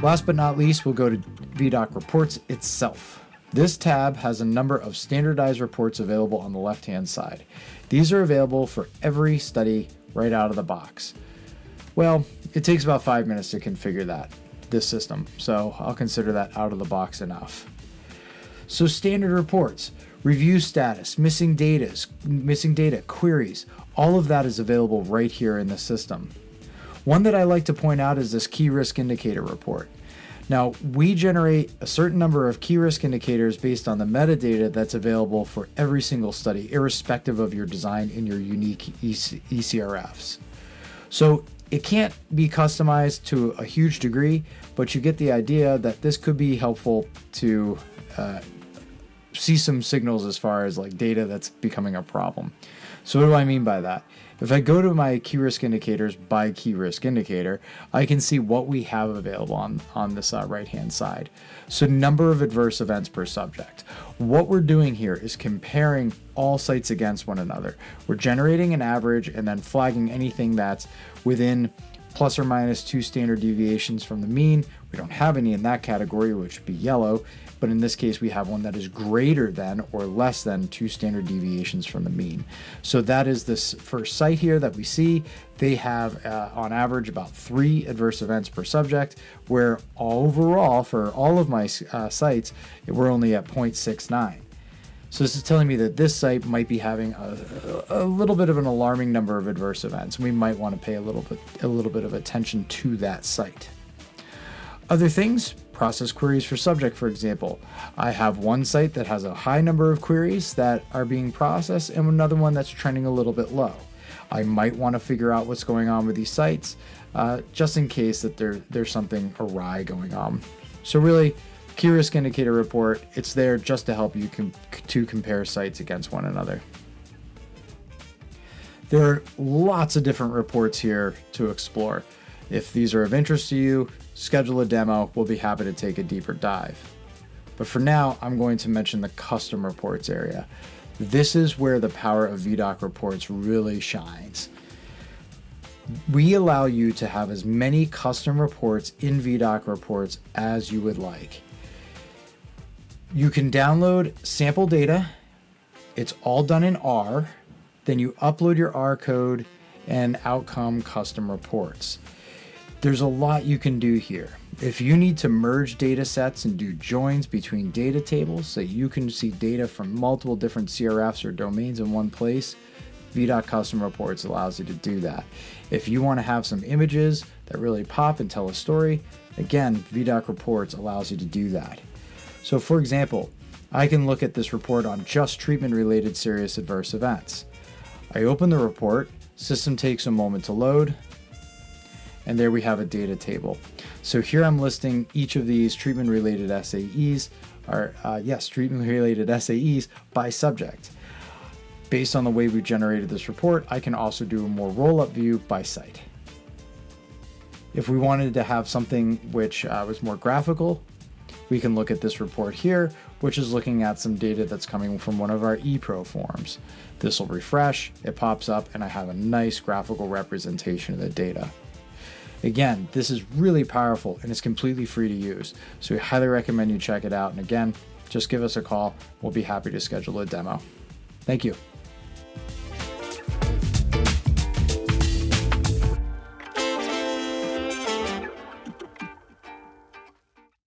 Last but not least, we'll go to Viedoc Reports itself. This tab has a number of standardized reports available on the left-hand side. These are available for every study right out of the box. Well, it takes about 5 minutes to configure this system, so I'll consider that out of the box enough. So standard reports, review status, missing data, queries, all of that is available right here in the system. One that I like to point out is this key risk indicator report. Now, we generate a certain number of key risk indicators based on the metadata that's available for every single study, irrespective of your design in your unique ECRFs. So it can't be customized to a huge degree, but you get the idea that this could be helpful to see some signals as far as like data that's becoming a problem. So what do I mean by that? If I go to my key risk indicators by key risk indicator, I can see what we have available on this right-hand side. So number of adverse events per subject. What we're doing here is comparing all sites against one another. We're generating an average and then flagging anything that's within plus or minus 2 standard deviations from the mean. We don't have any in that category, which would be yellow, but in this case we have one that is greater than or less than 2 standard deviations from the mean. So that is this first site here that we see. They have on average about 3 adverse events per subject, where overall for all of my sites we're only at 0.69. So this is telling me that this site might be having a little bit of an alarming number of adverse events. We might want to pay a little bit of attention to that site. Other things, process queries for subject, for example. I have one site that has a high number of queries that are being processed and another one that's trending a little bit low. I might want to figure out what's going on with these sites just in case that there's something awry going on. So really, key risk indicator report, it's there just to help you to compare sites against one another. There are lots of different reports here to explore. If these are of interest to you, schedule a demo. We'll be happy to take a deeper dive. But for now, I'm going to mention the custom reports area. This is where the power of Viedoc Reports really shines. We allow you to have as many custom reports in Viedoc Reports as you would like. You can download sample data. It's all done in R. Then you upload your R code and out come custom reports. There's a lot you can do here. If you need to merge data sets and do joins between data tables so you can see data from multiple different CRFs or domains in one place, Viedoc Custom Reports allows you to do that. If you want to have some images that really pop and tell a story, again, Viedoc Reports allows you to do that. So for example, I can look at this report on just treatment-related serious adverse events. I open the report, system takes a moment to load, and there we have a data table. So here I'm listing each of these treatment-related SAEs, treatment-related SAEs by subject. Based on the way we've generated this report, I can also do a more roll-up view by site. If we wanted to have something which was more graphical, we can look at this report here, which is looking at some data that's coming from one of our ePro forms. This will refresh, it pops up, and I have a nice graphical representation of the data. Again, this is really powerful and it's completely free to use. So we highly recommend you check it out. And again, just give us a call. We'll be happy to schedule a demo. Thank you.